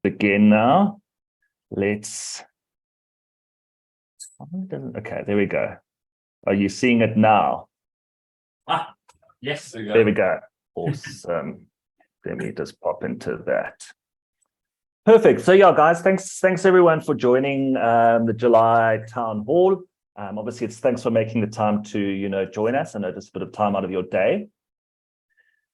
Begin now. Okay, there we go. Are you seeing it now? Yes. There we go. Awesome. Let me just pop into that. Perfect. So yeah, guys, thanks everyone for joining the July town hall. Obviously, thanks for making the time to join us. I know just a bit of time out of your day.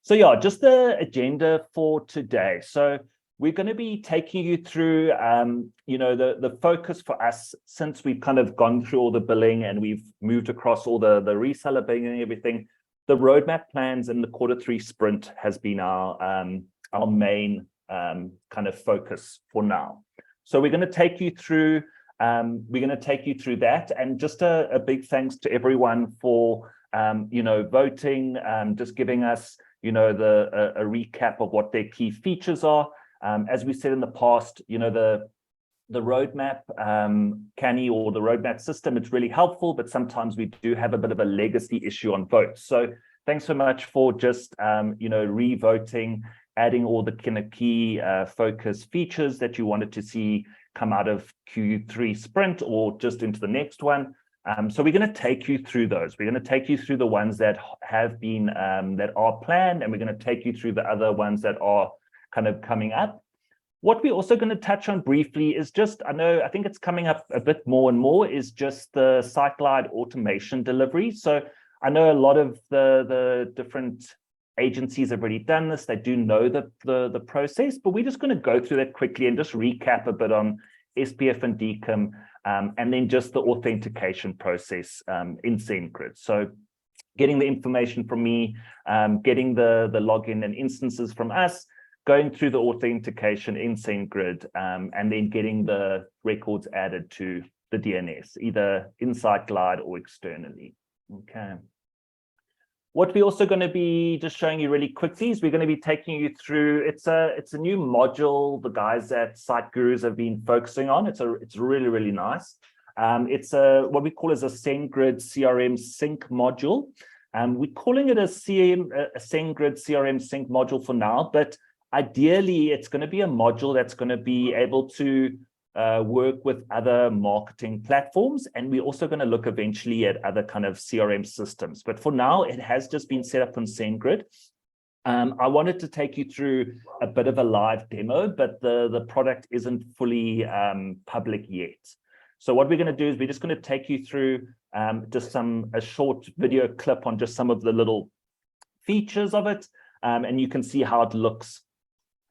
So yeah, just the agenda for today. So we're going to be taking you through, the focus for us since we've kind of gone through all the billing and we've moved across all the reseller billing and everything. The roadmap plans and the quarter 3 sprint has been our main kind of focus for now. So we're going to take you through. That, and just a big thanks to everyone for voting, just giving us a recap of what their key features are. As we said in the past, the roadmap canny or the roadmap system, it's really helpful, but sometimes we do have a bit of a legacy issue on votes. So thanks so much for just re-voting, adding all the kind of key focus features that you wanted to see come out of Q3 sprint or just into the next one. So we're going to take you through those. We're going to take you through the ones that have been that are planned, and we're going to take you through the other ones that are kind of coming up. What we're also going to touch on briefly is just, I think it's coming up a bit more and more, is just the site-glide automation delivery. So I know a lot of the different agencies have already done this. They do know the process, but we're just going to go through that quickly and just recap a bit on SPF and DKIM, and then just the authentication process in SendGrid. So getting the information from me, getting the login and instances from us, going through the authentication in SendGrid, and then getting the records added to the DNS, either inside Glide or externally. Okay. What we're also going to be just showing you really quickly is we're going to be taking you through, it's a new module the guys at Site Gurus have been focusing on. It's really, really nice. It's what we call as a SendGrid CRM sync module. We're calling it a SendGrid CRM sync module for now, but ideally it's going to be a module that's going to be able to work with other marketing platforms, and we're also going to look eventually at other kind of CRM systems. But for now, it has just been set up on SendGrid. I wanted to take you through a bit of a live demo, but the product isn't fully public yet. So what we're going to do is we're just going to take you through just a short video clip on just some of the little features of it, and you can see how it looks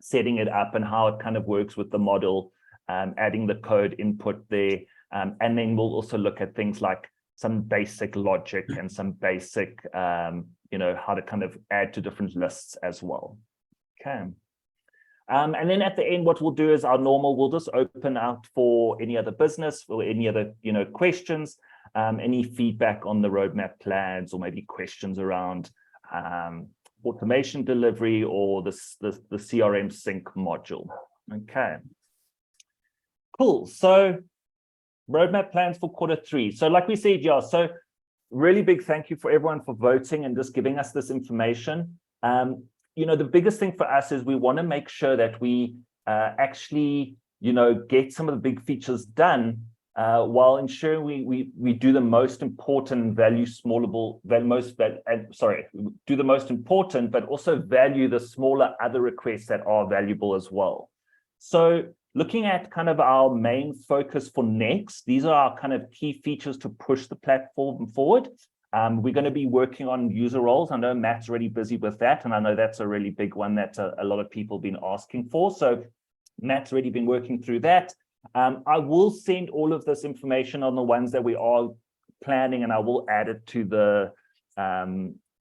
setting it up and how it kind of works with the model. Adding the code input there, and then we'll also look at things like some basic logic and some basic, how to kind of add to different lists as well. Okay. And then at the end, what we'll do is our normal, we'll just open out for any other business or any other, questions, any feedback on the roadmap plans, or maybe questions around automation delivery or the CRM sync module. Okay. Cool. So roadmap plans for Q3. So like we said, yeah, so really big thank you for everyone for voting and just giving us this information. The biggest thing for us is we want to make sure that we actually, get some of the big features done while ensuring we do the most important do the most important, but also value the smaller other requests that are valuable as well. So looking at kind of our main focus for next, these are our kind of key features to push the platform forward. We're going to be working on user roles. I know Matt's already busy with that, and I know that's a really big one that a lot of people have been asking for. So Matt's already been working through that. I will send all of this information on the ones that we are planning, and I will add it to the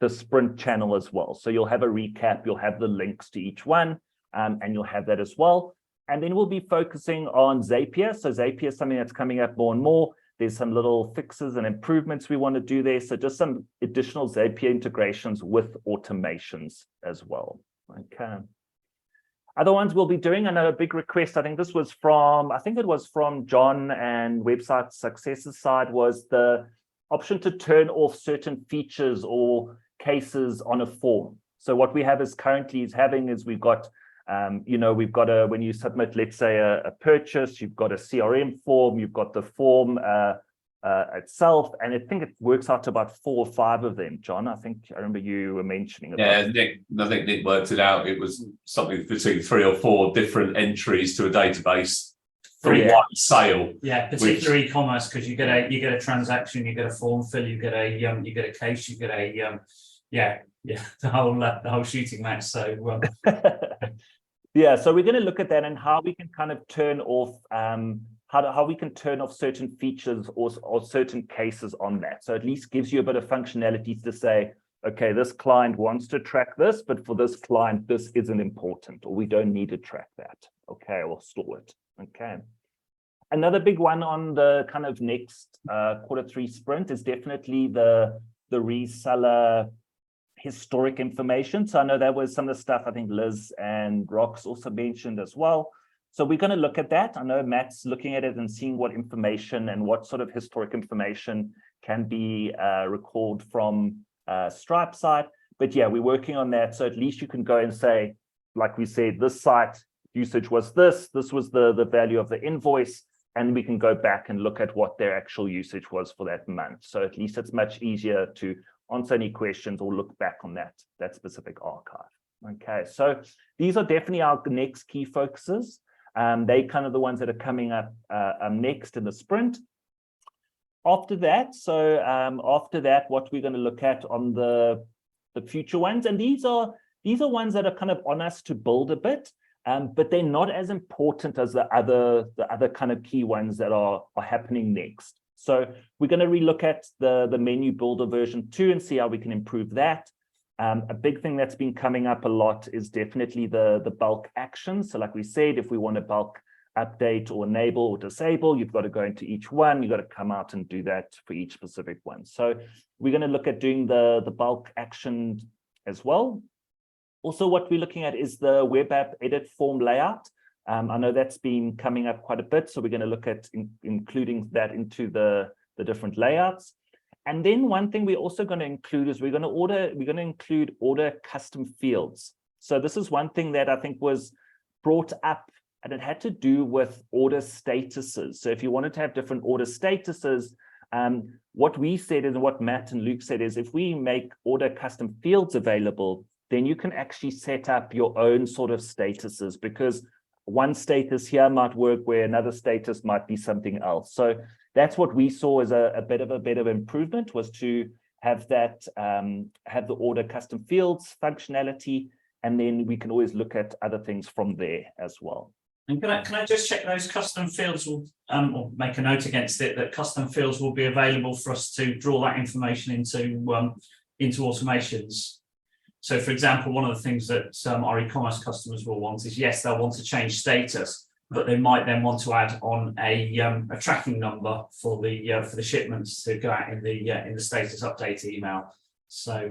sprint channel as well. So you'll have a recap, you'll have the links to each one, and you'll have that as well. And then we'll be focusing on Zapier. So Zapier is something that's coming up more and more. There's some little fixes and improvements we want to do there. So just some additional Zapier integrations with automations as well. Okay. Other ones we'll be doing, I know a big request, I think it was from John and Website Success's side, was the option to turn off certain features or cases on a form. So what we have is currently we've got You know, we've got when you submit, let's say, a purchase, you've got a CRM form, you've got the form itself, and I think it works out to about 4 or 5 of them. John, I think I remember you were mentioning about. Yeah, I think Nick worked it out. It was something between 3 or 4 different entries to a database for one sale. Yeah, particular e-commerce, because you get a transaction, you get a form fill, you get a case, you get a the whole shooting match. So yeah, so we're going to look at that and how we can kind of turn off how we can turn off certain features or certain cases on that. So at least gives you a bit of functionality to say, okay, this client wants to track this, but for this client, this isn't important, or we don't need to track that. Okay, or store it. Okay. Another big one on the kind of next Q3 sprint is definitely the reseller historic information. So I know that was some of the stuff I think Liz and Rox also mentioned as well. So we're going to look at that. I know Matt's looking at it and seeing what information and what sort of historic information can be recalled from Stripe side. But yeah, we're working on that. So at least you can go and say, like we said, this site usage was this was the value of the invoice, and we can go back and look at what their actual usage was for that month. So at least it's much easier to answer any questions or look back on that specific archive. Okay, so these are definitely our next key focuses. They kind of the ones that are coming up next in the sprint. After that, what we're going to look at on the future ones, and these are ones that are kind of on us to build a bit, but they're not as important as the other kind of key ones that are happening next. So we're going to relook at the menu builder version 2 and see how we can improve that. A big thing that's been coming up a lot is definitely the bulk actions. So like we said, if we want to bulk update or enable or disable, you've got to go into each one. You've got to come out and do that for each specific one. So we're going to look at doing the bulk action as well. Also, what we're looking at is the web app edit form layout. I know that's been coming up quite a bit. So we're going to look at including that into the different layouts. And then one thing we're also going to include is we're going to include order custom fields. So this is one thing that I think was brought up, and it had to do with order statuses. So if you wanted to have different order statuses, what we said is, and what Matt and Luke said is, if we make order custom fields available, then you can actually set up your own sort of statuses, because one status here might work where another status might be something else. So that's what we saw as a bit of improvement, was to have that, have the order custom fields functionality, and then we can always look at other things from there as well. And can I just check those custom fields will, or make a note against it, that custom fields will be available for us to draw that information into automations. So, for example, one of the things that our e-commerce customers will want is, yes, they'll want to change status, but they might then want to add on a tracking number for the shipments to go out in the status update email. So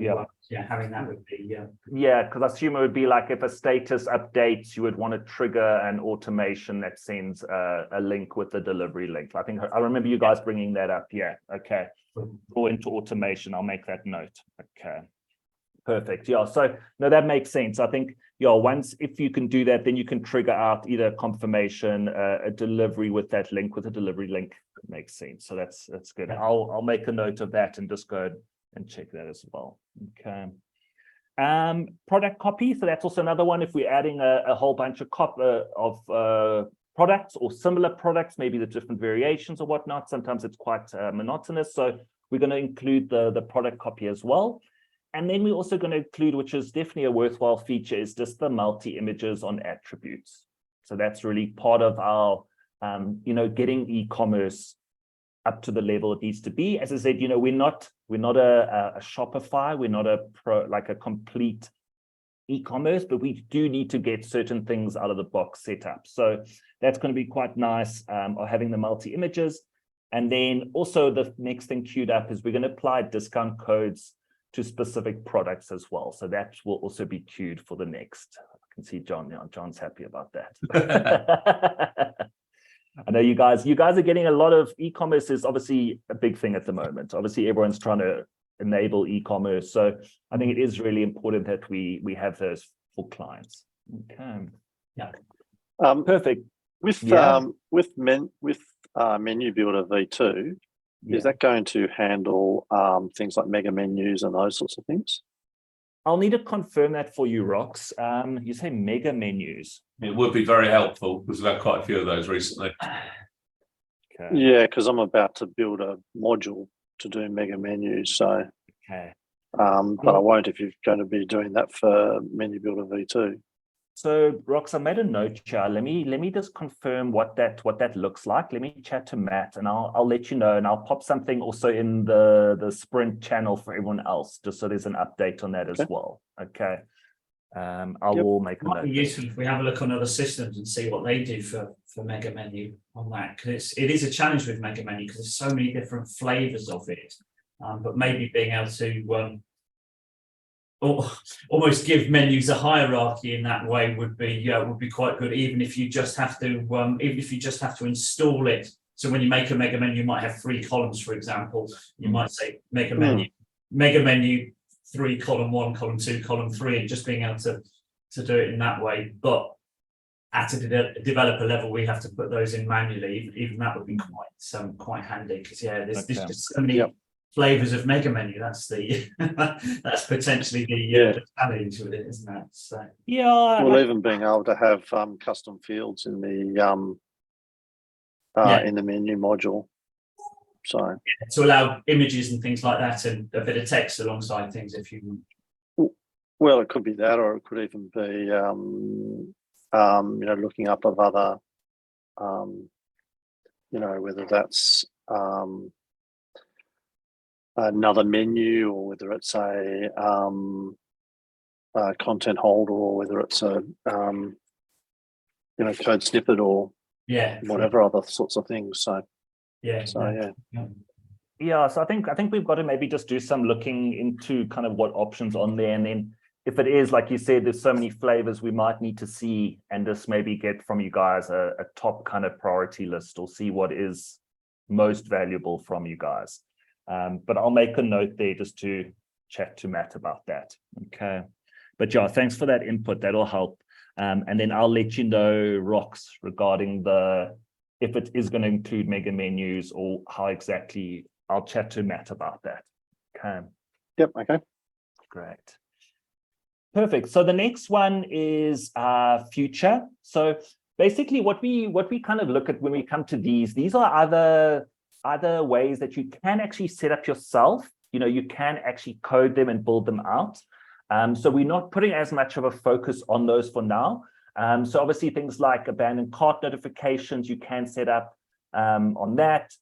having that would be because I assume it would be like if a status updates, you would want to trigger an automation that sends a link with the delivery link. I think I remember you guys bringing that up. Yeah, okay. Or into automation. I'll make that note. Okay. Perfect. Yeah. So no, that makes sense. I think once if you can do that, then you can trigger out either confirmation, a delivery with that link, with a delivery link. It makes sense. So that's good. I'll make a note of that and just go and check that as well. Okay. Product copy. So that's also another one. If we're adding a whole bunch of products or similar products, maybe the different variations or whatnot, sometimes it's quite monotonous. So we're going to include the product copy as well. And then we're also going to include, which is definitely a worthwhile feature, is just the multi-images on attributes. So that's really part of our, getting e-commerce up to the level it needs to be. As I said, we're not a Shopify, we're not a complete e-commerce, but we do need to get certain things out of the box set up. So that's going to be quite nice, having the multi-images. And then also the next thing queued up is we're going to apply discount codes to specific products as well. So that will also be queued for the next. I can see John. John's happy about that. I know you guys are getting a lot of e-commerce is obviously a big thing at the moment. Obviously, everyone's trying to enable e-commerce. So I think it is really important that we have those for clients. Okay. Perfect. With Yeah. Menu Builder V2, Yeah. is that going to handle things like mega menus and those sorts of things? I'll need to confirm that for you, Rox. You say mega menus. It would be very helpful because we've had quite a few of those recently. Okay. Yeah, because I'm about to build a module to do mega menus. So, Okay. but I won't if you're going to be doing that for Menu Builder V2. So, Rox, I made a note here. Let me just confirm what that looks like. Let me chat to Matt, and I'll let you know, and I'll pop something also in the Sprint channel for everyone else, just so there's an update on that as well. Okay. I will make a It might note. be useful if we have a look on other systems and see what they do for mega menu on that, because it is a challenge with mega menu because there's so many different flavors of it. But maybe being able to almost give menus a hierarchy in that way would be quite good, even if you just have to install it. So when you make a mega menu, you might have 3 columns, for example. You might say mega menu 3, column 1, column 2, column 3, and just being able to do it in that way. But at a developer level, we have to put those in manually. Even that would be quite handy, because there's just so many flavors of mega menu. That's the that's potentially the challenge with it, isn't it? So well, even being able to have custom fields in the menu module. So to allow images and things like that, and a bit of text alongside things, if you. Well, it could be that, or it could even be looking up of other whether that's another menu, or whether it's a content holder, or whether it's a code snippet, or whatever other sorts of things. So so I think we've got to maybe just do some looking into kind of what options on there, and then if it is like you said, there's so many flavors, we might need to see and just maybe get from you guys a top kind of priority list, or see what is most valuable from you guys. But I'll make a note there just to chat to Matt about that. Okay. But thanks for that input. That'll help. And then I'll let you know, Rox, regarding if it is going to include mega menus or how exactly. I'll chat to Matt about that. Okay. Yep. Okay. Great. Perfect. So the next one is future. So basically what we kind of look at when we come to these are other ways that you can actually set up yourself. You can actually code them and build them out. So we're not putting as much of a focus on those for now. So obviously things like abandoned cart notifications, you can set up on that.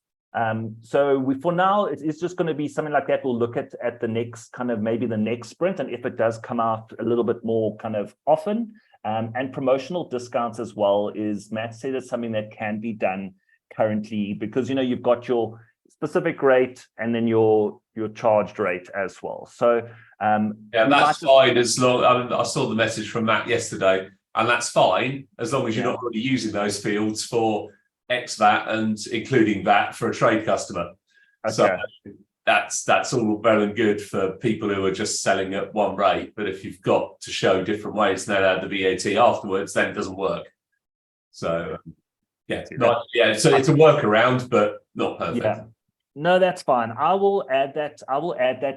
So for now, it's just going to be something like that. We'll look at the next maybe the next sprint, and if it does come out a little bit more kind of often, and promotional discounts as well, is Matt said it's something that can be done currently, because you've got your specific rate and then your charged rate as well. So that's fine as long. I saw the message from Matt yesterday, and that's fine as long as you're not already using those fields for ex-VAT and including VAT for a trade customer. Okay. So that's all well and good for people who are just selling at one rate, but if you've got to show different ways to then add the VAT afterwards, then it doesn't work. So so it's a workaround, but not perfect. No, that's fine. I will add that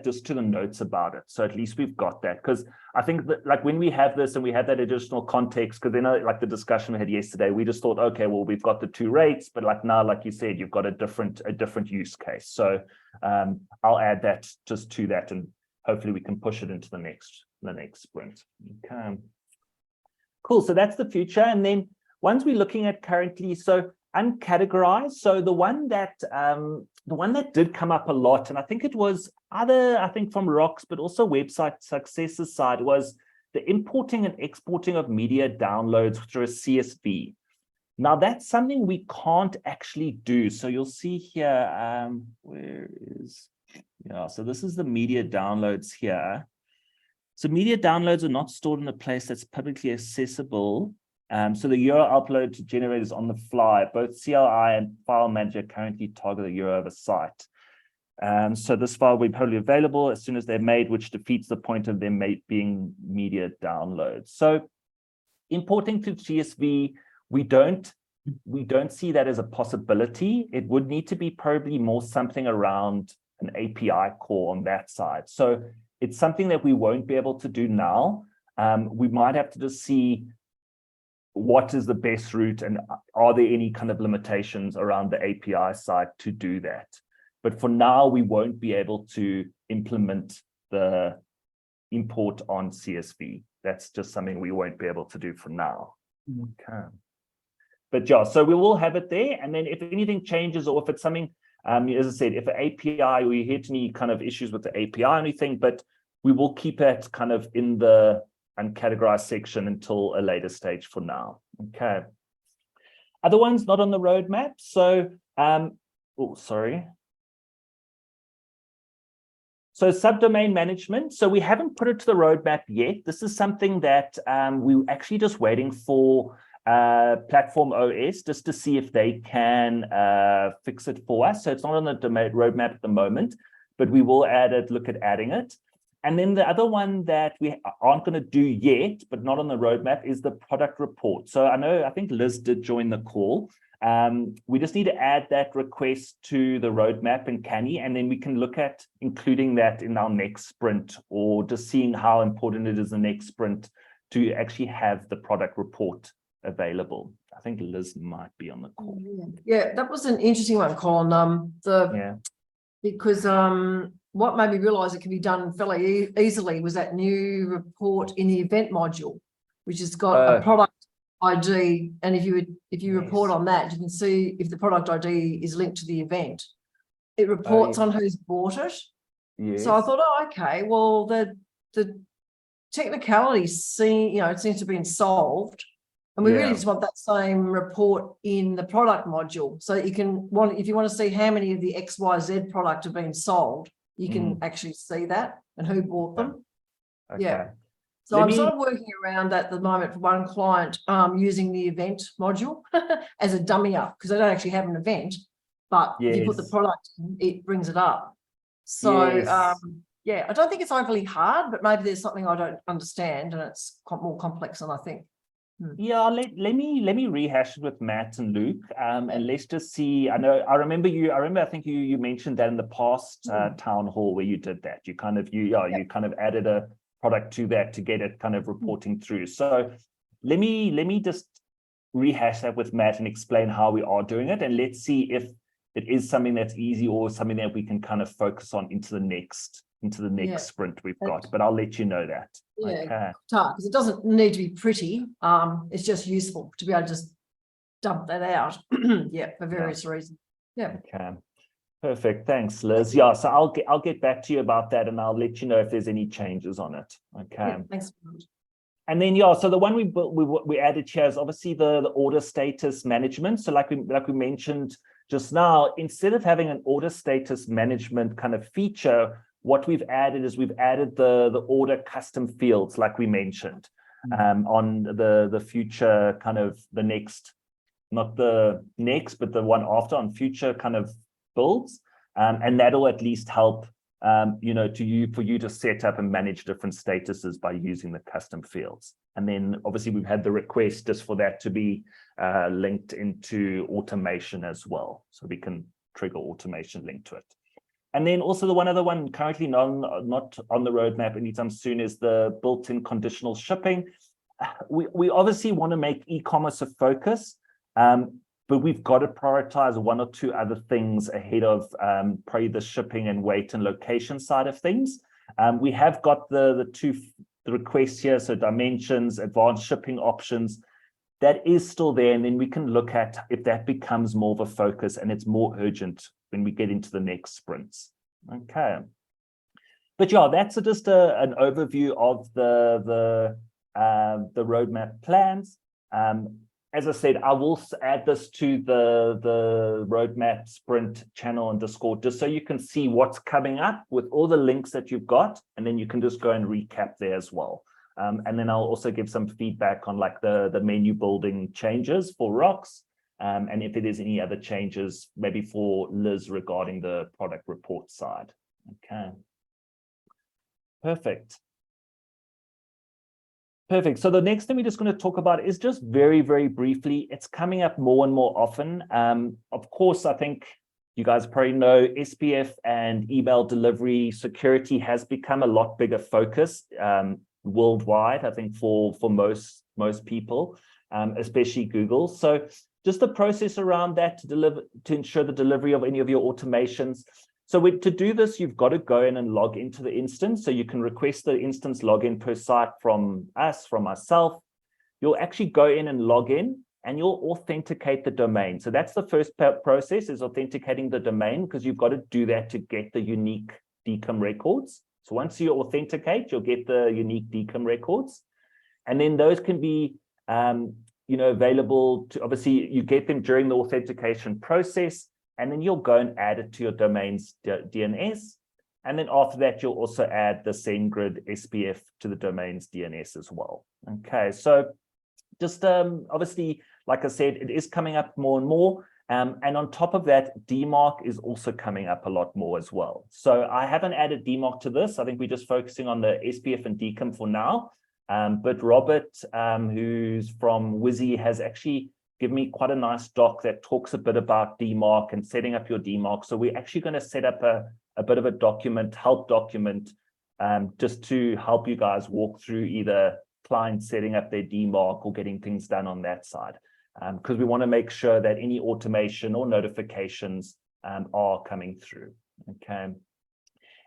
just to the notes about it, so at least we've got that. Because I think that, like, when we have this and we have that additional context, because like the discussion we had yesterday, we just thought, okay, well, we've got the 2 rates, but like now, like you said, you've got a different use case. So I'll add that just to that, and hopefully we can push it into the next sprint. Okay, cool. So that's the future, and then ones we're looking at currently. So uncategorized. So the one that did come up a lot, and I think it was from Rox, but also Website Success's side, was the importing and exporting of media downloads through a CSV. Now that's something we can't actually do. So you'll see here, so this is the media downloads here. So media downloads are not stored in a place that's publicly accessible. So the URL upload to generators on the fly. Both CLI and File Manager currently target the URL of a site. So this file will be publicly available as soon as they're made, which defeats the point of them being media downloads. So Importing to CSV, we don't see that as a possibility. It would need to be probably more something around an API call on that side. So it's something that we won't be able to do now. We might have to just see what is the best route and are there any kind of limitations around the API side to do that. But for now, we won't be able to implement the import on CSV. That's just something we won't be able to do for now. Okay. But yeah, so we will have it there. And then if anything changes or if it's something, as I said, if an API, we hit any kind of issues with the API or anything, but we will keep it kind of in the uncategorized section until a later stage for now. Okay. Other ones not on the roadmap. So, So subdomain management. So we haven't put it to the roadmap yet. This is something that we're actually just waiting for Platform OS just to see if they can fix it for us. So it's not on the roadmap at the moment, but we will look at adding it. And then the other one that we aren't going to do yet, but not on the roadmap, is the product report. So I think Liz did join the call. We just need to add that request to the roadmap in Canny, and then we can look at including that in our next sprint, or just seeing how important it is the next sprint to actually have the product report available. I think Liz might be on the call. Yeah, that was an interesting one, Colin. Because what made me realise it can be done fairly easily was that new report in the event module, which has got a product ID, and if you report on that, you can see if the product ID is linked to the event. It reports on who's bought it. Yes. So I thought, okay, well the technicality seems to have been solved, and we really just want that same report in the product module, so that if you want to see how many of the XYZ product have been sold, you can actually see that and who bought them. Okay. Yeah. So I'm sort of working around that at the moment for one client, using the event module as a dummy up, because they don't actually have an event, but if you put the product in, it brings it up. So yeah, I don't think it's overly hard, but maybe there's something I don't understand and it's more complex than I think. Yeah, let me rehash it with Matt and Luke, and let's just see. I remember I think you mentioned that in the past town hall where you did that. You kind of added a product to that to get it kind of reporting through. So let me just rehash that with Matt and explain how we are doing it, and let's see if it is something that's easy or something that we can kind of focus on into the next sprint we've got. But I'll let you know that. Yeah, because it doesn't need to be pretty. It's just useful to be able to just dump that out. For various reasons. Yeah. Okay. Perfect. Thanks, Liz. Yeah, so I'll get back to you about that, and I'll let you know if there's any changes on it. Okay. Yeah, thanks very much. And then so the one we added here is obviously the order status management. So like we mentioned just now, instead of having an order status management kind of feature, what we've added is we've added the order custom fields, like we mentioned, on the future kind of the next, not the next, but the one after, on future kind of builds, and that'll at least help for you to set up and manage different statuses by using the custom fields. And then obviously we've had the request just for that to be linked into automation as well, so we can trigger automation linked to it. And then also the one other one currently not on the roadmap anytime soon is the built-in conditional shipping. We obviously want to make e-commerce a focus, but we've got to prioritize one or two other things ahead of probably the shipping and weight and location side of things. We have got the requests here, so dimensions, advanced shipping options. That is still there, and then we can look at if that becomes more of a focus and it's more urgent when we get into the next sprints. Okay. But yeah, that's just an overview of the roadmap plans. As I said, I will add this to the roadmap sprint channel and Discord, just so you can see what's coming up with all the links that you've got, and then you can just go and recap there as well. And then I'll also give some feedback on like the menu building changes for rocks, and if it is any other changes, maybe for Liz regarding the product report side. Okay. Perfect. Perfect. So the next thing we're just going to talk about is just very, very briefly, it's coming up more and more often. Of course, I think you guys probably know SPF and email delivery security has become a lot bigger focus worldwide, I think for most people, especially Google. So just the process around that to ensure the delivery of any of your automations. So to do this, you've got to go in and log into the instance. So you can request the instance login per site from myself. You'll actually go in and log in and you'll authenticate the domain. So that's the first process, is authenticating the domain, because you've got to do that to get the unique DKIM records. So once you authenticate, you'll get the unique DKIM records. And then those can be available to, obviously you get them during the authentication process, and then you'll go and add it to your domain's DNS. And then after that, you'll also add the SendGrid SPF to the domain's DNS as well. Okay, so just obviously, like I said, it is coming up more and more. And on top of that, DMARC is also coming up a lot more as well. So I haven't added DMARC to this. I think we're just focusing on the SPF and DKIM for now. But Robert, who's from Wizzy, has actually given me quite a nice doc that talks a bit about DMARC and setting up your DMARC. So we're actually going to set up a bit of a help document, just to help you guys walk through either clients setting up their DMARC or getting things done on that side. Because we want to make sure that any automation or notifications are coming through. Okay.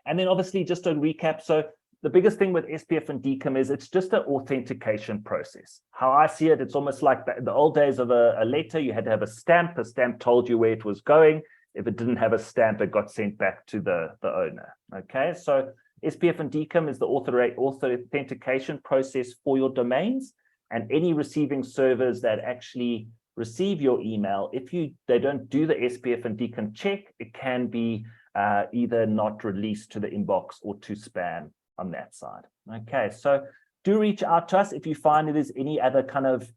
And then obviously just to recap, so the biggest thing with SPF and DKIM is it's just an authentication process. How I see it, it's almost like the old days of a letter. You had to have a stamp. A stamp told you where it was going. If it didn't have a stamp, it got sent back to the owner. Okay, so SPF and DKIM is the authentication process for your domains, and any receiving servers that actually receive your email, if they don't do the SPF and DKIM check, it can be either not released to the inbox or to spam on that side. Okay, so do reach out to us if you find there's any other kind of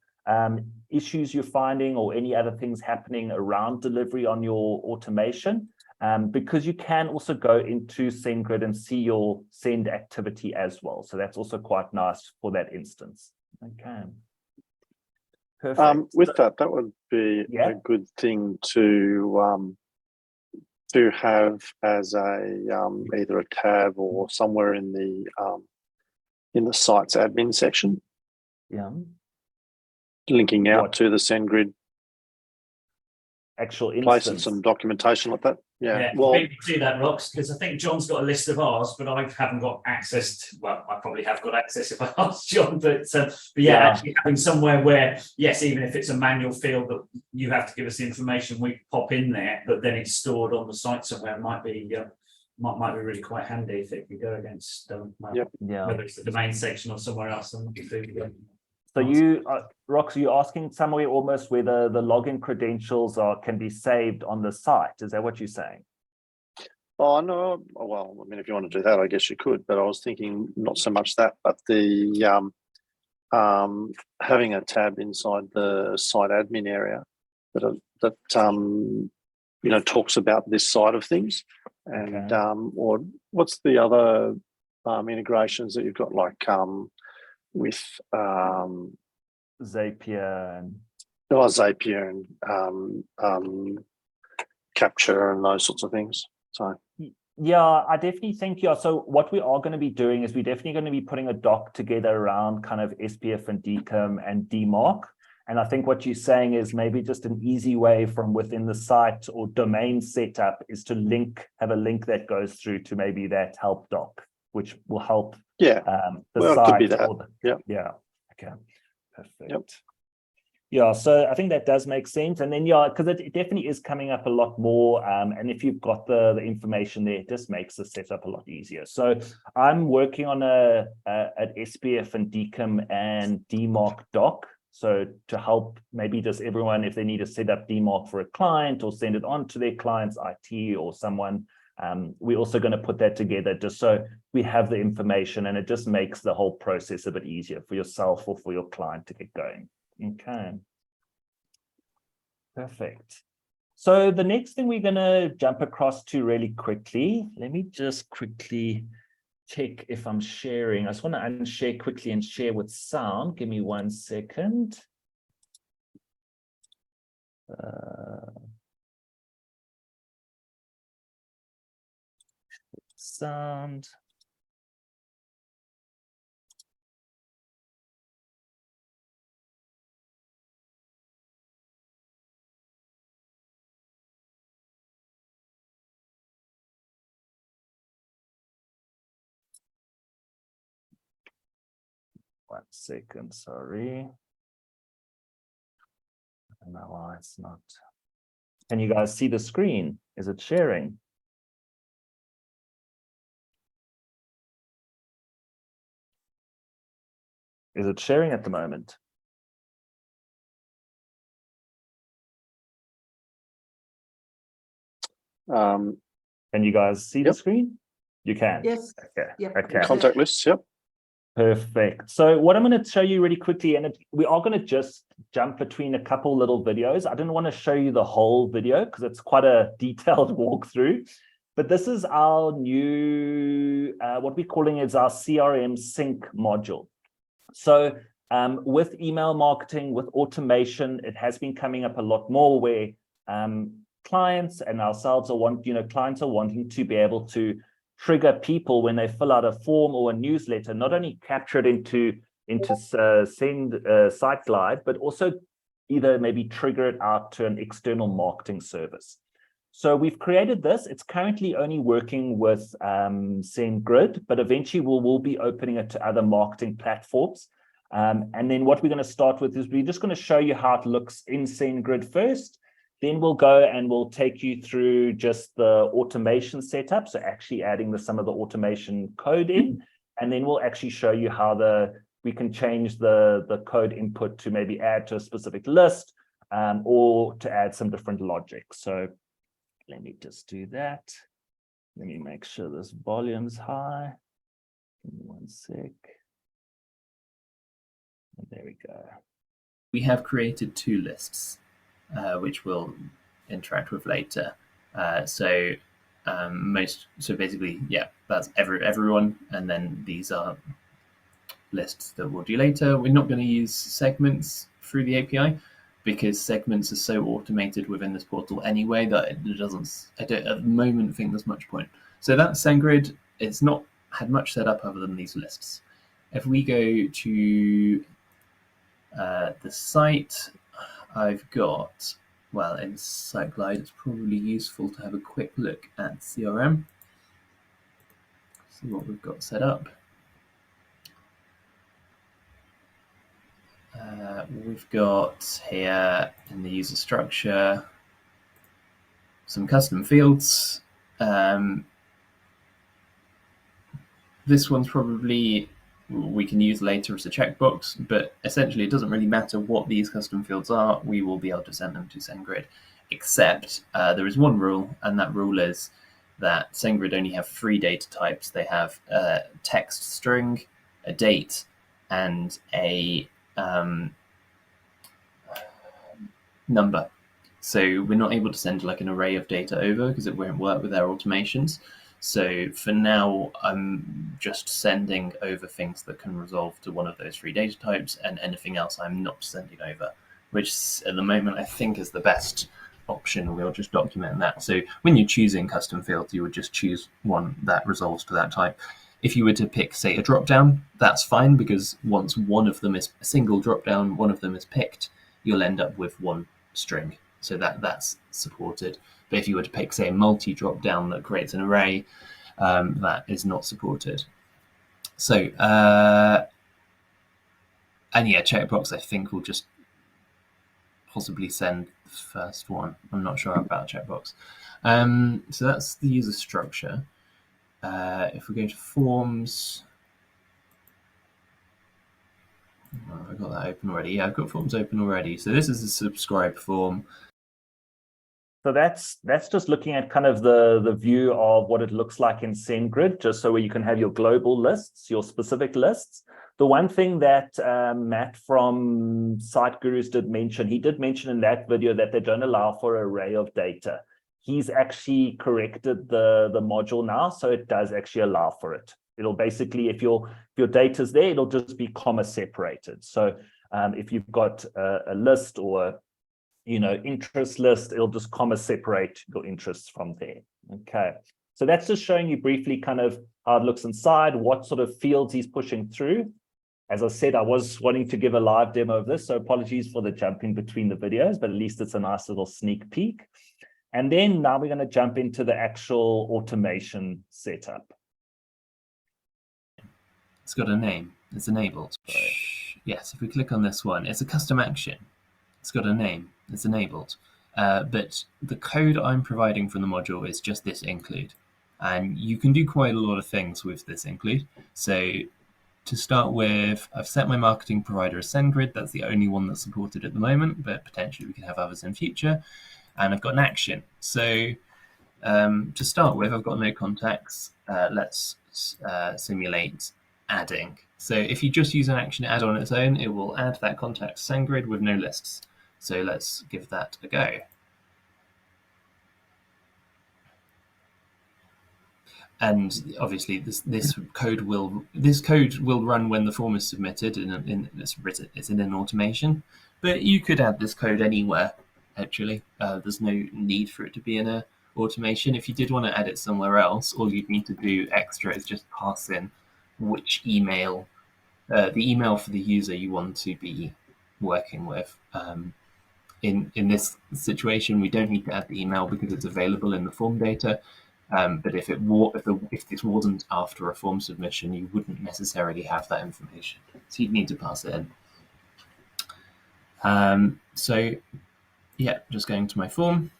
issues you're finding or any other things happening around delivery on your automation, because you can also go into SendGrid and see your send activity as well. So that's also quite nice for that instance. Okay. Perfect. With that would be a good thing to have as a either a tab or somewhere in the site's admin section. Yeah. Linking out to the SendGrid actual instance. place and some documentation like that. Yeah. Well, maybe do that, Rox, because I think John's got a list of ours, but I haven't got access to, well, I probably have got access if I ask John, but actually having somewhere where, yes, even if it's a manual field that you have to give us the information, we pop in there, but then it's stored on the site somewhere might be really quite handy if it could go against whether it's the domain section or somewhere else. So you, Rox, you're asking somewhere almost where the login credentials can be saved on the site. Is that what you're saying? Oh, no. Well, I mean, if you want to do that, I guess you could. But I was thinking not so much that, but the having a tab inside the site admin area that talks about this side of things, and or what's the other integrations that you've got, like with Zapier and Capture and those sorts of things. So yeah, I definitely think so what we are going to be doing is we're definitely going to be putting a doc together around kind of SPF and DKIM and DMARC. And I think what you're saying is maybe just an easy way from within the site or domain setup is to have a link that goes through to maybe that help doc, which will help the site. It could be that. Yeah. Okay. Perfect. Yep. Yeah, so I think that does make sense. And then, because it definitely is coming up a lot more. And if you've got the information there, it just makes the setup a lot easier. So I'm working on an SPF and DKIM and DMARC doc. So to help maybe just everyone, if they need to set up DMARC for a client or send it on to their client's IT or someone, we're also going to put that together just so we have the information, and it just makes the whole process a bit easier for yourself or for your client to get going. Okay. Perfect. So the next thing we're going to jump across to really quickly, let me just quickly check if I'm sharing. I just want to unshare quickly and share with sound. Give me 1 second. Sound. One second, sorry. I don't know why it's not. Can you guys see the screen? Is it sharing? Is it sharing at the moment? Can you guys see the screen? You can? Yes. Okay. Yep. Okay. Contact lists, yep. Perfect. So what I'm going to show you really quickly, and we are going to just jump between a couple little videos. I didn't want to show you the whole video because it's quite a detailed walkthrough. But this is our new, what we're calling is our CRM sync module. So with email marketing, with automation, it has been coming up a lot more where clients and ourselves clients are wanting to be able to trigger people when they fill out a form or a newsletter, not only capture it into SendGrid, but also either maybe trigger it out to an external marketing service. So we've created this. It's currently only working with SendGrid, but eventually we'll be opening it to other marketing platforms. And then what we're going to start with is we're just going to show you how it looks in SendGrid first. Then we'll go and we'll take you through just the automation setup, so actually adding some of the automation code in, and then we'll actually show you how we can change the code input to maybe add to a specific list or to add some different logic. So let me just do that. Let me make sure this volume's high. Give me 1 sec. And there we go. We have created 2 lists. Which we'll interact with later. So basically, yeah, that's everyone, and then these are lists that we'll do later. We're not going to use segments through the API because segments are so automated within this portal anyway that I don't at the moment think there's much point. So that SendGrid, it's not had much set up other than these lists. If we go to the site, I've got, well, in SiteGlide, it's probably useful to have a quick look at CRM. See what we've got set up. We've got here in the user structure some custom fields. This one's probably we can use later as a checkbox, but essentially it doesn't really matter what these custom fields are. We will be able to send them to SendGrid, except there is one rule, and that rule is that SendGrid only have 3 data types. They have a text string, a date, and a number. So we're not able to send like an array of data over because it won't work with our automations. So for now, I'm just sending over things that can resolve to one of those 3 data types, and anything else I'm not sending over, which at the moment I think is the best option. We'll just document that. So when you're choosing custom fields, you would just choose one that resolves to that type. If you were to pick, say, a dropdown, that's fine, because once one of them is a single dropdown, one of them is picked, you'll end up with 1 string. So that's supported. But if you were to pick, say, a multi dropdown that creates an array, that is not supported. So, and yeah, checkbox, I think, will just possibly send the first one. I'm not sure about checkbox. So that's the user structure. If we go to forms, oh, I've got that open already. Yeah, I've got forms open already. So this is a subscribe form. So that's just looking at kind of the view of what it looks like in SendGrid, just so where you can have your global lists, your specific lists. The one thing that Matt from Site Gurus did mention in that video that they don't allow for an array of data. He's actually corrected the module now, so it does actually allow for it. It'll basically, if your data is there, it'll just be comma separated. So if you've got a list or interest list, it'll just comma separate your interests from there. Okay, so that's just showing you briefly kind of how it looks inside, what sort of fields he's pushing through. As I said, I was wanting to give a live demo of this, so apologies for the jumping between the videos, but at least it's a nice little sneak peek. And then now we're going to jump into the actual automation setup. It's got a name. It's enabled. Yes, if we click on this one, it's a custom action. It's got a name. It's enabled. But the code I'm providing from the module is just this include. And you can do quite a lot of things with this include. So to start with, I've set my marketing provider as SendGrid. That's the only one that's supported at the moment, but potentially we can have others in future. And I've got an action. So to start with, I've got no contacts. Let's simulate adding. So if you just use an action add on its own, it will add that contact to SendGrid with no lists. So let's give that a go. And obviously this code will run when the form is submitted, it's in an automation. But you could add this code anywhere. Actually, there's no need for it to be in a automation. If you did want to add it somewhere else, all you'd need to do extra is just pass in which email, the email for the user you want to be working with. In this situation, we don't need to add the email because it's available in the form data. But if this wasn't after a form submission, you wouldn't necessarily have that information. So you'd need to pass it in. So yeah, just going to my form.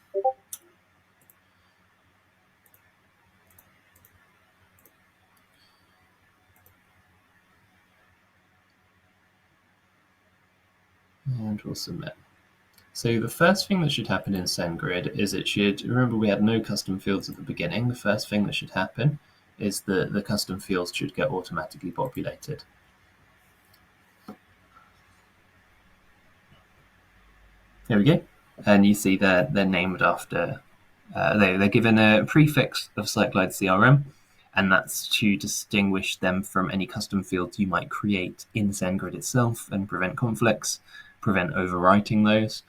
And we'll submit. So the first thing that should happen in SendGrid is remember we had no custom fields at the beginning. The first thing that should happen is the custom fields should get automatically populated. There we go. And you see they're named after, they're given a prefix of SendGrid CRM, and that's to distinguish them from any custom fields you might create in SendGrid itself and prevent conflicts, prevent overwriting those.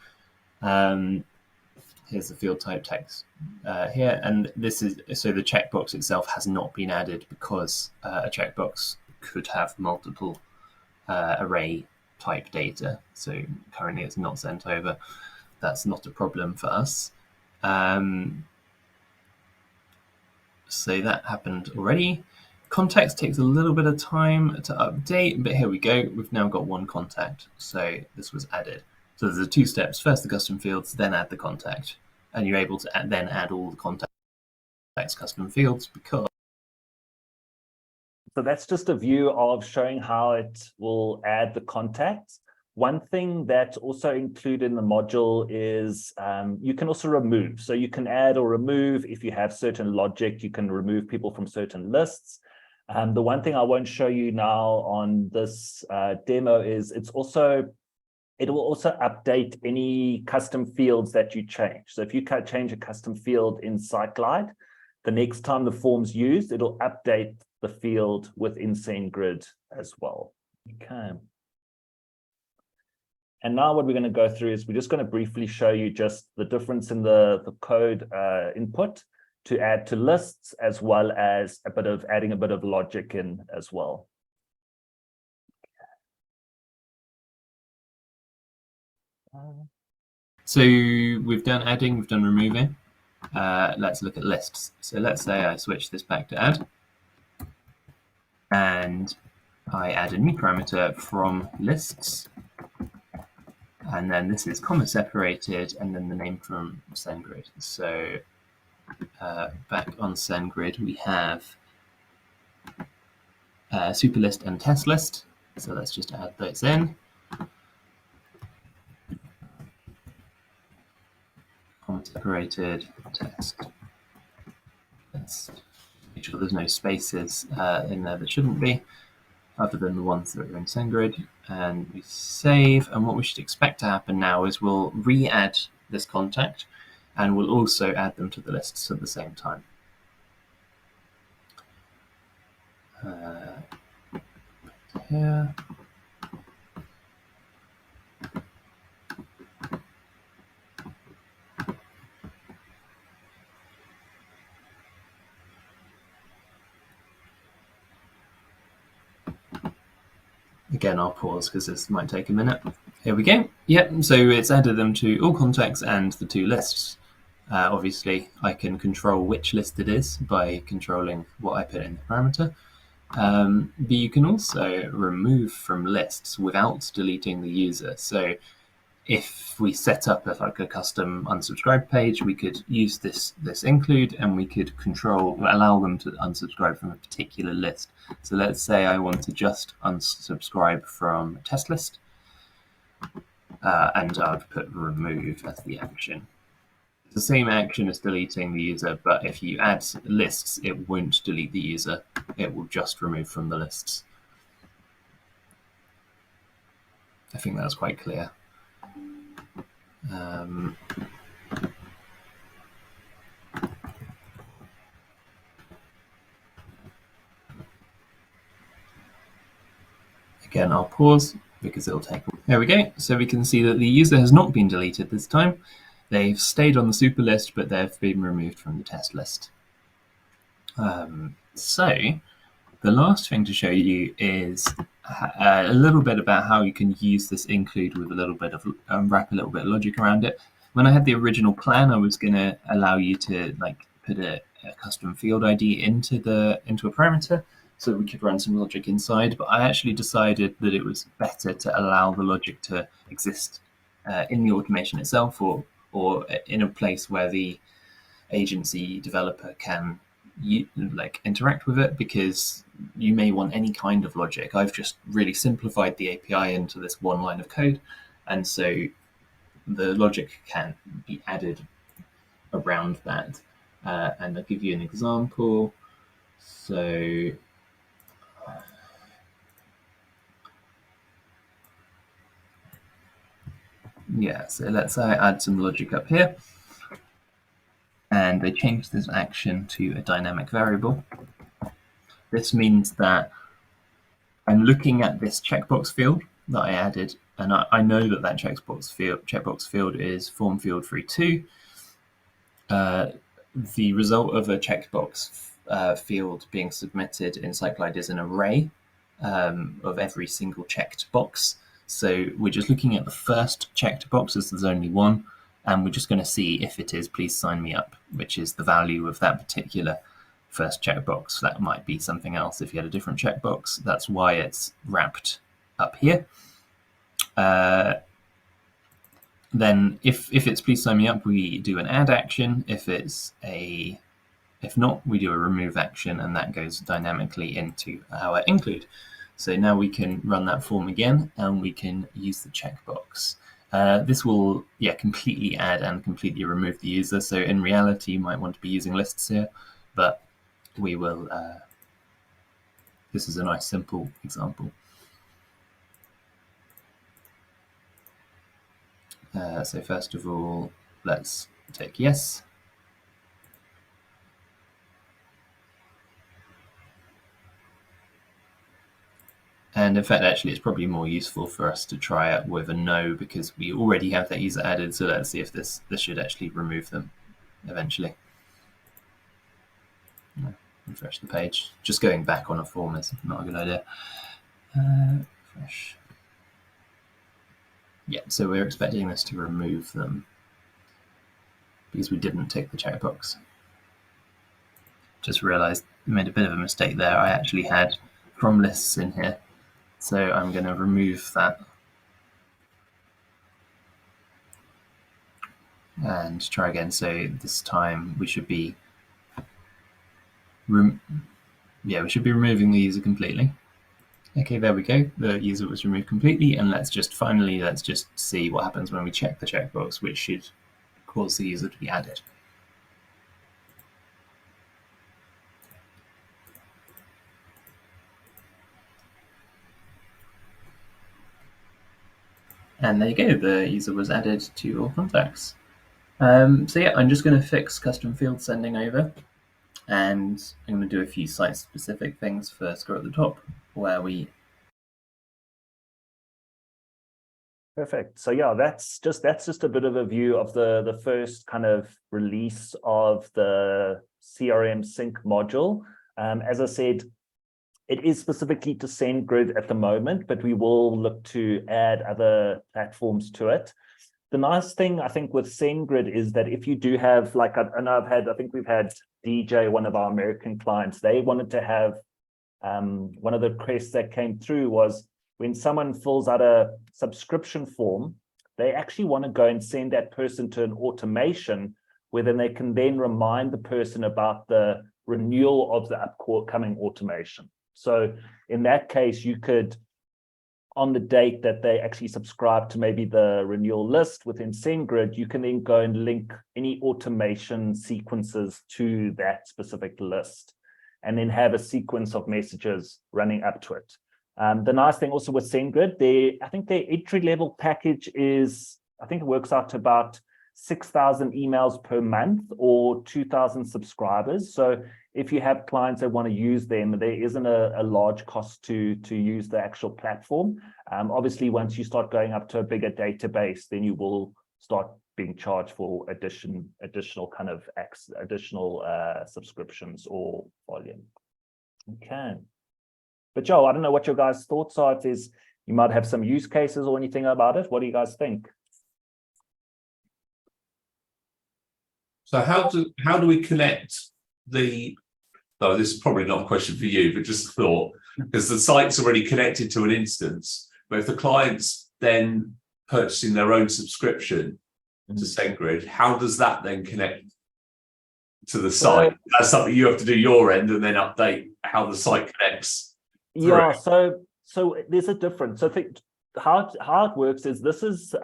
Here's the field type text here, and this is so the checkbox itself has not been added because a checkbox could have multiple array type data. So currently it's not sent over. That's not a problem for us. So that happened already. Context takes a little bit of time to update, but here we go. We've now got one contact. So this was added. So there's 2 steps. First the custom fields, then add the contact. And you're able to then add all the contacts custom fields because. So that's just a view of showing how it will add the contacts. One thing that's also included in the module is you can also remove. So you can add or remove if you have certain logic. You can remove people from certain lists. The one thing I won't show you now on this demo is it will also update any custom fields that you change. So if you change a custom field in SendGrid, the next time the form's used, it'll update the field within SendGrid as well. Okay. And now what we're going to go through is we're just going to briefly show you just the difference in the code input to add to lists, as well as adding a bit of logic in as well. So we've done adding, we've done removing. Let's look at lists. So let's say I switch this back to add, and I add a new parameter from lists, and then this is comma separated, and then the name from SendGrid. So back on SendGrid, we have super list and test list. So let's just add those in. Separated text. Let's make sure there's no spaces in there that shouldn't be, other than the ones that are in SendGrid. And we save. And what we should expect to happen now is we'll re-add this contact, and we'll also add them to the lists at the same time. Here. Again, I'll pause because this might take a minute. Here we go. Yep, so it's added them to all contacts and the 2 lists. Obviously, I can control which list it is by controlling what I put in the parameter. But you can also remove from lists without deleting the user. So if we set up a custom unsubscribe page, we could use this include, and we could allow them to unsubscribe from a particular list. So let's say I want to just unsubscribe from a test list, and I've put remove as the action. It's the same action as deleting the user, but if you add lists, it won't delete the user. It will just remove from the lists. I think that was quite clear. Again, I'll pause because it'll take. There we go. So we can see that the user has not been deleted this time. They've stayed on the super list, but they've been removed from the test list. So the last thing to show you is a little bit about how you can use this include with a little bit of wrap a little bit of logic around it. When I had the original plan, I was going to allow you to put a custom field ID into a parameter, so we could run some logic inside. But I actually decided that it was better to allow the logic to exist in the automation itself, or in a place where the agency developer can interact with it, because you may want any kind of logic. I've just really simplified the API into this one line of code, and so the logic can be added around that. And I'll give you an example. So yeah, so let's say I add some logic up here, and they change this action to a dynamic variable. This means that I'm looking at this checkbox field that I added, and I know that that checkbox field is form field 32. The result of a checkbox field being submitted in Cyclide is an array of every single checked box. So we're just looking at the first checked box, as there's only one, and we're just going to see if it is please sign me up, which is the value of that particular first checkbox. That might be something else if you had a different checkbox. That's why it's wrapped up here. Then if it's please sign me up, we do an add action. If not, we do a remove action, and that goes dynamically into our include. So now we can run that form again, and we can use the checkbox. This will completely add and completely remove the user. So in reality, you might want to be using lists here, but we will. This is a nice simple example. So first of all, let's take yes. And in fact, actually, it's probably more useful for us to try it with a no, because we already have that user added. So let's see if this should actually remove them eventually. Refresh the page. Just going back on a form is not a good idea. Refresh. Yeah, so we're expecting this to remove them because we didn't tick the checkbox. Just realized we made a bit of a mistake there. I actually had from lists in here. So I'm going to remove that and try again. So this time we should be removing the user completely. Okay, there we go. The user was removed completely, and let's just see what happens when we check the checkbox, which should cause the user to be added. And there you go, the user was added to all contacts. So yeah, I'm just going to fix custom field sending over. And I'm going to do a few site-specific things first. Go at the top where we. Perfect. So yeah, that's just a bit of a view of the first kind of release of the CRM sync module. As I said, it is specifically to SendGrid at the moment, but we will look to add other platforms to it. The nice thing I think with SendGrid is that if you do have, like, I think we've had DJ, one of our American clients, they wanted to have, one of the requests that came through was when someone fills out a subscription form, they actually want to go and send that person to an automation where then they can then remind the person about the renewal of the upcoming automation. So in that case, you could, on the date that they actually subscribe to maybe the renewal list within SendGrid, you can then go and link any automation sequences to that specific list and then have a sequence of messages running up to it. The nice thing also with SendGrid, I think their entry-level package is, I think it works out to about 6,000 emails per month or 2,000 subscribers. So if you have clients that want to use them, there isn't a large cost to use the actual platform. Obviously, once you start going up to a bigger database, then you will start being charged for additional kind of subscriptions or volume. Okay. But Joe, I don't know what your guys' thoughts are. If you might have some use cases or anything about it. What do you guys think? So how do we connect this is probably not a question for you, but just a thought, because the site's already connected to an instance, but if the client's then purchasing their own subscription to SendGrid, how does that then connect to the site? That's something you have to do your end and then update how the site connects. Yeah, so there's a difference. So I think how it works is this is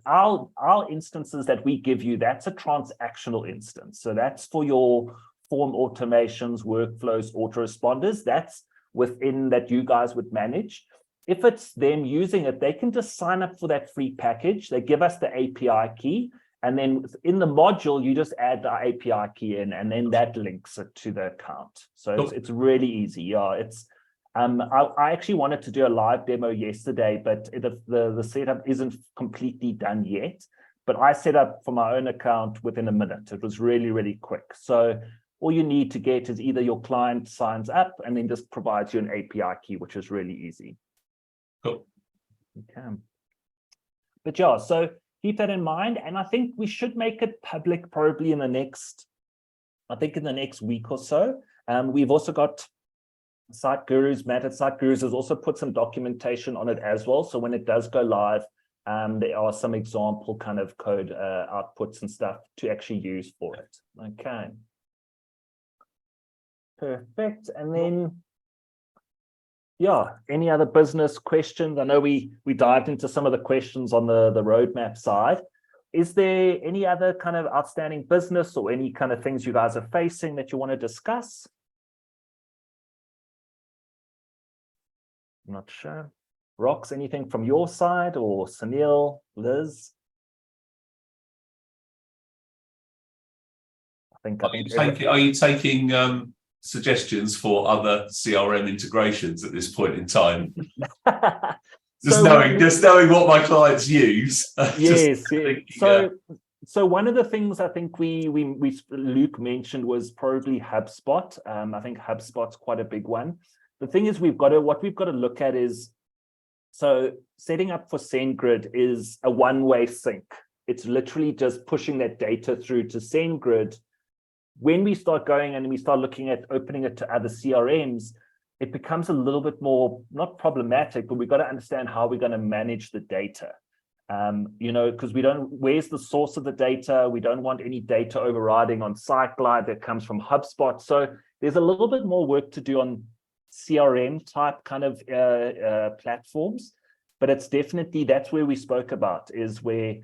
our instances that we give you, that's a transactional instance. So that's for your form automations, workflows, autoresponders. That's within that you guys would manage. If it's them using it, they can just sign up for that free package. They give us the API key, and then in the module, you just add the API key in, and then that links it to the account. So it's really easy. Yeah, it's I actually wanted to do a live demo yesterday, but the setup isn't completely done yet. But I set up for my own account within a minute. It was really, really quick. So all you need to get is either your client signs up and then just provides you an API key, which is really easy. Cool. Okay. But yeah, so keep that in mind. And I think we should make it public probably in the next week or so. We've also got Site Gurus, Matt at Site Gurus has also put some documentation on it as well. So when it does go live, there are some example kind of code outputs and stuff to actually use for it. Okay. Perfect. And then, yeah, any other business questions? I know we dived into some of the questions on the roadmap side. Is there any other kind of outstanding business or any kind of things you guys are facing that you want to discuss? I'm not sure. Rox, anything from your side, or Sunil, Liz? Are you taking suggestions for other CRM integrations at this point in time? just knowing what my clients use. Yes. So one of the things I think Luke mentioned was probably HubSpot. I think HubSpot's quite a big one. The thing is, what we've got to look at is, so setting up for SendGrid is a one-way sync. It's literally just pushing that data through to SendGrid. When we start going and we start looking at opening it to other CRMs, it becomes a little bit more, not problematic, but we've got to understand how we're going to manage the data. Because where's the source of the data? We don't want any data overriding on SiteGlide that comes from HubSpot. So there's a little bit more work to do on CRM type kind of platforms, but it's definitely, that's where we spoke about, is where,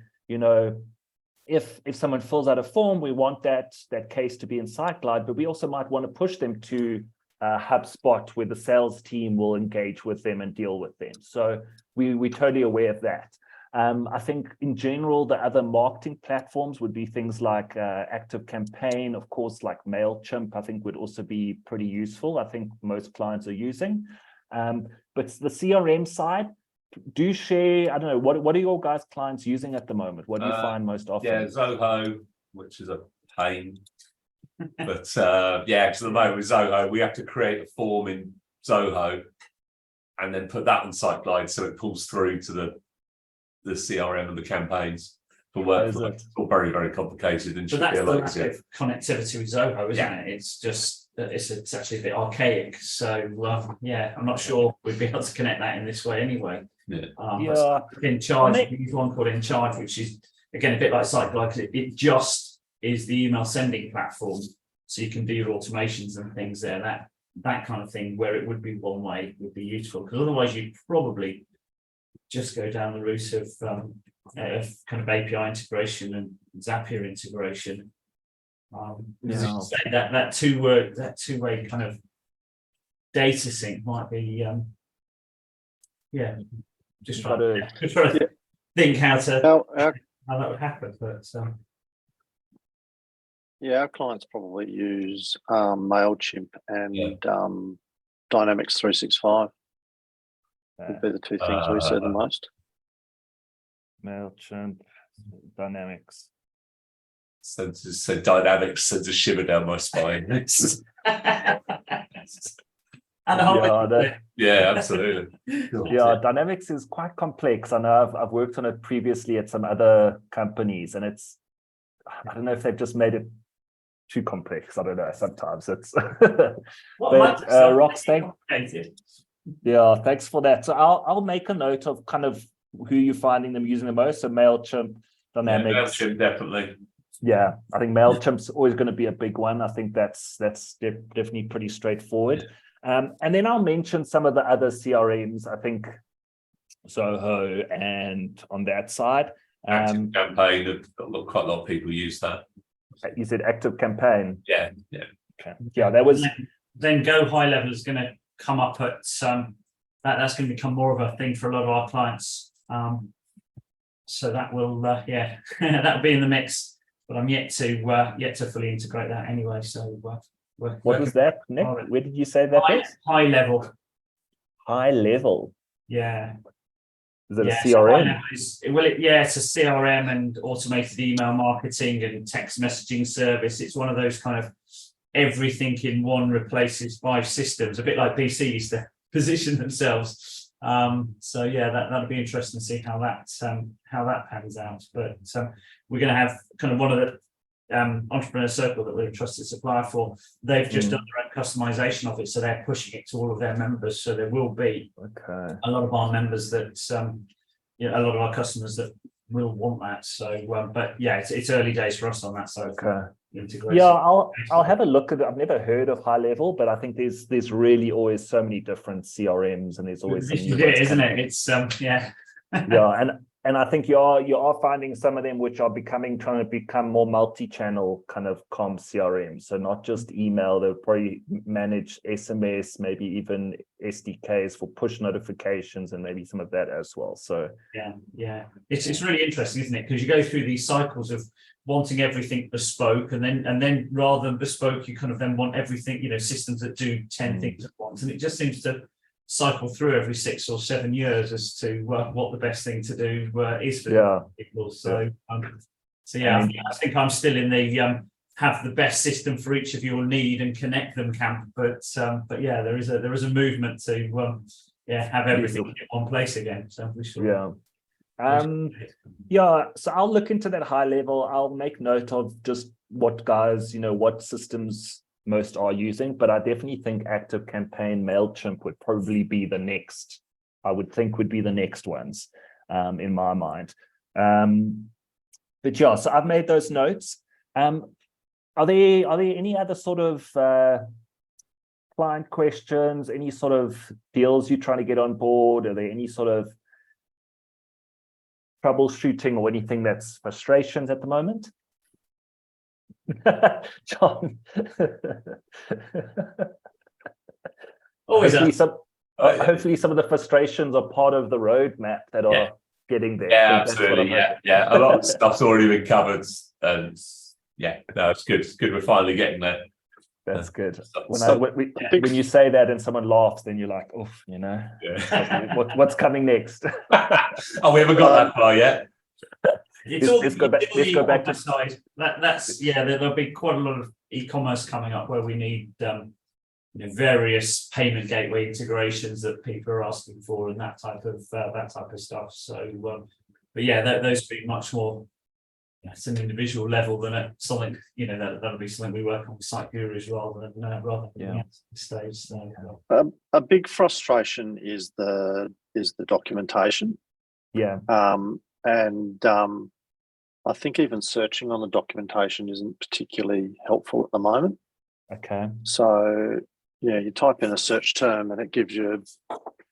if someone fills out a form, we want that case to be in SiteGlide, but we also might want to push them to HubSpot, where the sales team will engage with them and deal with them. So we're totally aware of that. I think in general, the other marketing platforms would be things like Active Campaign, of course, like MailChimp, I think would also be pretty useful. I think most clients are using. But the CRM side, do you share, I don't know, what are your guys' clients using at the moment? What do you find most often? Yeah, Zoho, which is a pain. But yeah, because at the moment with Zoho, we have to create a form in Zoho and then put that on SiteGlide so it pulls through to the CRM and the campaigns for workflow. It's all very, very complicated and But should that's be a the lot lack easier. of connectivity with Zoho, isn't it? It's just it's actually a bit archaic. So yeah, I'm not sure we'd be able to connect that in this way anyway. Yeah. In Charge, we use one called In Charge, which is again a bit like SiteGlide because it just is the email sending platform, so you can do your automations and things there. That kind of thing, where it would be one way, would be useful, because otherwise you'd probably just go down the route of kind of API integration and Zapier integration. That two-way kind of data sync might be just trying to think how that would happen. But yeah, our clients probably use MailChimp and Dynamics 365 would be the two things we see the most. MailChimp, Dynamics. So Dynamics sends a shiver down my spine. Yeah, absolutely. Yeah, Dynamics is quite complex. I know I've worked on it previously at some other companies, and I don't know if they've just made it too complex. I don't know. Sometimes it's. Rox, yeah, thanks for that. So I'll make a note of kind of who you're finding them using the most. So MailChimp, Dynamics. Yeah, MailChimp, definitely. Yeah, I think MailChimp's always going to be a big one. I think that's definitely pretty straightforward. And then I'll mention some of the other CRMs. I think Zoho and on that side. Active Campaign, quite a lot of people use that. You said Active Campaign. Yeah. Okay. Yeah, that was. Then Go High Level is going to come up at that's going to become more of a thing for a lot of our clients. So that will that'll be in the mix. But I'm yet to fully integrate that anyway. So what was that, Nick? Where did you say that is? High level. High level. Yeah. Is it a CRM? It's a CRM and automated email marketing and text messaging service. It's one of those kind of everything in one replaces 5 systems, a bit like BC used to position themselves. So yeah, that'll be interesting to see how that pans out. But we're going to have kind of one of the Entrepreneur Circle that we're a trusted supplier for. They've just done their own customization of it, so they're pushing it to all of their members. So there will be a lot of our members that a lot of our customers that will want that. So but yeah, it's early days for us on that. So yeah, I'll have a look at it. I've never heard of High Level, but I think there's really always so many different CRMs, and there's always some new ones, isn't it? It's yeah, and I think you are finding some of them which are trying to become more multi-channel kind of comm CRM. So not just email, they'll probably manage SMS, maybe even SDKs for push notifications, and maybe some of that as well. So yeah, it's really interesting, isn't it? Because you go through these cycles of wanting everything bespoke, and then rather than bespoke, you kind of then want everything, systems that do 10 things at once, and it just seems to cycle through every 6 or 7 years as to what the best thing to do is for people. So I think I'm still in the have the best system for each of your need and connect them camp. But yeah, there is a movement to have everything in one place again. So we should. So I'll look into that High Level. I'll make note of just what guys, what systems most are using, but I definitely think Active Campaign, MailChimp would probably be the next, I would think would be the next ones in my mind. But yeah, so I've made those notes. Are there any other sort of client questions, any sort of deals you're trying to get on board? Are there any sort of troubleshooting or anything that's frustrations at the moment? John. Always hopefully some of the frustrations are part of the roadmap that are getting there. Yeah, That's what absolutely. I'm Yeah. A lot of stuff's already been covered, and yeah, no, it's good. It's good. We're finally getting there. That's good. So- When you say that and someone laughs, then you're like, oh, you know, Yeah. what's coming next? Oh, we haven't got that far yet. Let's go back to e-commerce side. That's there'll be quite a lot of e-commerce coming up where we need various payment gateway integrations that people are asking for and that type of stuff. So, but yeah, those be much more. It's an individual level than at something, that'll be something we work on with Site Gurus rather than at this stage. So, a big frustration is the documentation. Yeah. And I think even searching on the documentation isn't particularly helpful at the moment. Okay. So yeah, you type in a search term and it gives you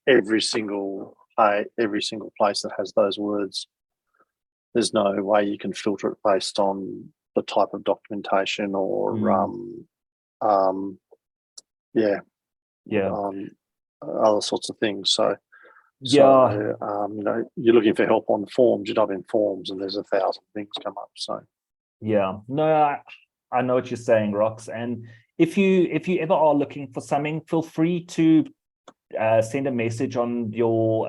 every single place that has those words. There's no way you can filter it based on the type of documentation or other sorts of things. So you're looking for help on forms, you type in forms and there's 1,000 things come up. So yeah, no, I know what you're saying, Rox. And if you ever are looking for something, feel free to send a message on your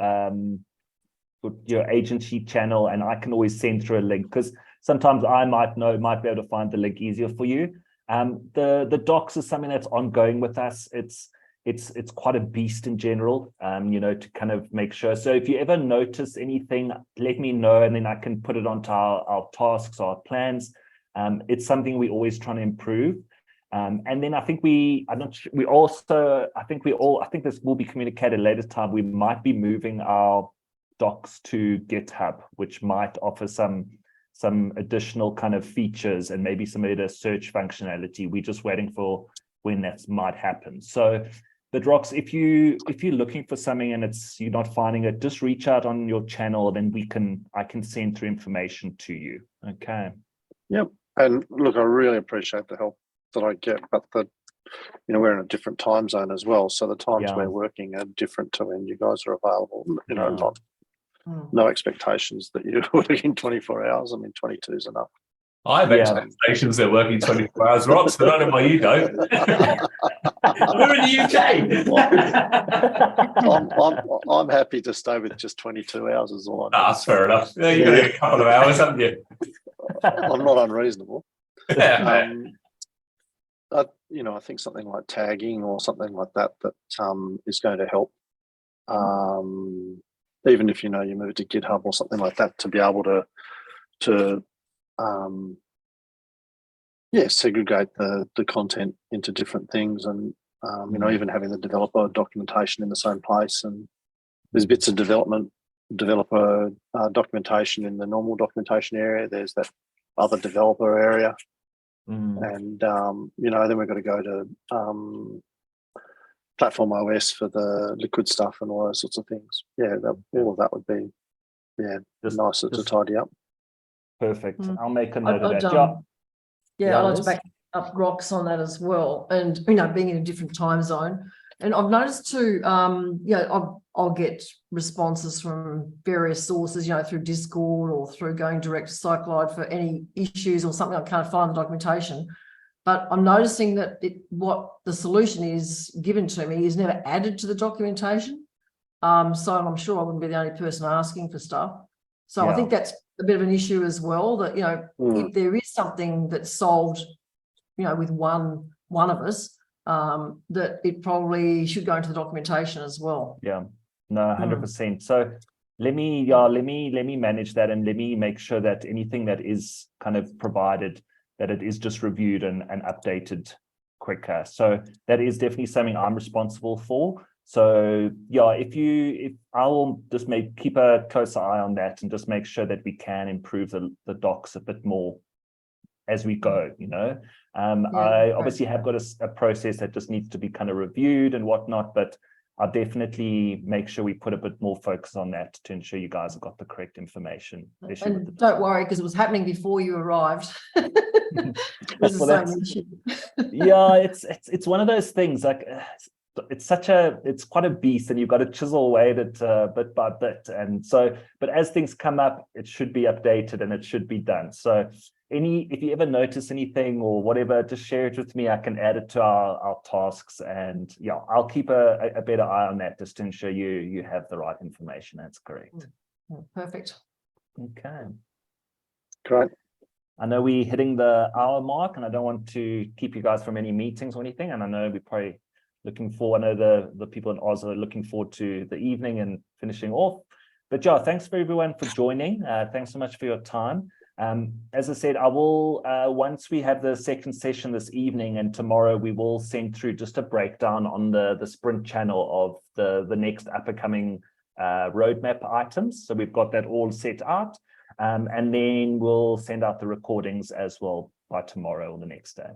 agency channel, and I can always send through a link, because sometimes I might be able to find the link easier for you. The docs is something that's ongoing with us. It's quite a beast in general, to kind of make sure. So if you ever notice anything, let me know, and then I can put it onto our tasks, our plans. It's something we're always trying to improve. And then I think I think this will be communicated later time. We might be moving our docs to GitHub, which might offer some additional kind of features and maybe some of the search functionality. We're just waiting for when that might happen. So, but Rox, if you're looking for something and you're not finding it, just reach out on your channel, then I can send through information to you. Okay. Yep. And look, I really appreciate the help that I get, but we're in a different time zone as well. So the times we're working are different to when you guys are available. No expectations that you're working 24 hours. I mean, 22 is enough. I have expectations they're working 24 hours, Rox, but I don't know why you don't. We're in the UK. I'm happy to stay with just 22 hours is all I need. That's fair enough. You've got a couple of hours, haven't you? I'm not unreasonable. Yeah. I think something like tagging or something like that is going to help. Even if you move to GitHub or something like that, to be able to segregate the content into different things, and even having the developer documentation in the same place. And there's bits of developer documentation in the normal documentation area. There's that other developer area. And then we've got to go to Platform OS for the liquid stuff and all those sorts of things. All of that would be just nicer to tidy up. Perfect. I'll make a note of that. I'd like to back up Rox on that as well. And being in a different time zone, and I've noticed too, I'll get responses from various sources, through Discord or through going direct to SiteGlide for any issues or something I can't find in the documentation. But I'm noticing that what the solution is given to me is never added to the documentation. So I'm sure I wouldn't be the only person asking for stuff. So I think that's a bit of an issue as well, that, if there is something that's solved, with one of us, that it probably should go into the documentation as well. Yeah, no, 100%. So let me manage that, and let me make sure that anything that is kind of provided, that it is just reviewed and updated quicker. So that is definitely something I'm responsible for. So if I will just keep a closer eye on that and just make sure that we can improve the docs a bit more as we go. I obviously have got a process that just needs to be kind of reviewed and whatnot, but I'll definitely make sure we put a bit more focus on that to ensure you guys have got the correct information. And don't worry, because it was happening before you arrived. It's the same issue. Yeah, it's one of those things, like it's quite a beast, and you've got to chisel away at it bit by bit. And so, but as things come up, it should be updated and it should be done. So if you ever notice anything or whatever, just share it with me. I can add it to our tasks, and yeah, I'll keep a better eye on that just to ensure you have the right information. That's correct. Perfect. Okay. Great. I know we're hitting the hour mark, and I don't want to keep you guys from any meetings or anything. And I know we're probably looking forward. I know the people in Oz are looking forward to the evening and finishing off. But yeah, thanks for everyone for joining. Thanks so much for your time. As I said, I will, once we have the second session this evening and tomorrow, we will send through just a breakdown on the sprint channel of the next up and coming roadmap items. So we've got that all set out. And then we'll send out the recordings as well by tomorrow or the next day.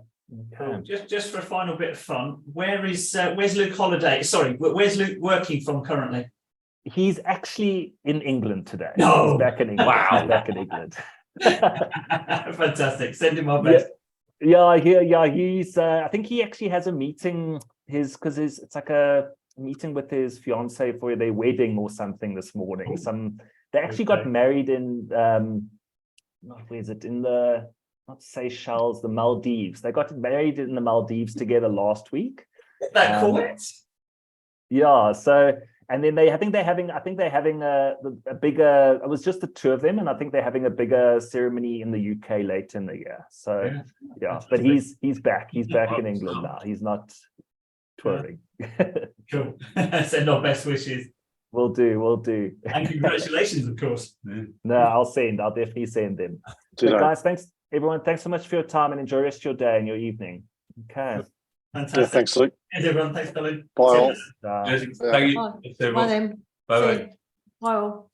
Cool. Just for a final bit of fun, where's Luke Holiday? Sorry, where's Luke working from currently? He's actually in England today. No. He's back in England. Wow. He's back in England. Fantastic. Send him my best. Yeah. He's. I think he actually has a meeting. Because it's like a meeting with his fiance for their wedding or something this morning. They actually got married in where is it? In the not Seychelles, the Maldives. They got married in the Maldives together last week. Is that correct? Yeah. So, and then I think they're having a bigger. It was just the two of them, and I think they're having a bigger ceremony in the UK later in the year. So, yeah. But he's back. He's back in England now. He's not touring. Cool. Send our best wishes. Will do. And congratulations, of course. No, I'll definitely send them. But guys, thanks everyone. Thanks so much for your time, and enjoy the rest of your day and your evening. Okay. Fantastic. Yeah, thanks, Luke. Thanks, everyone. Thanks, Billy. Bye all. Thank you. Bye then. Bye. Bye all.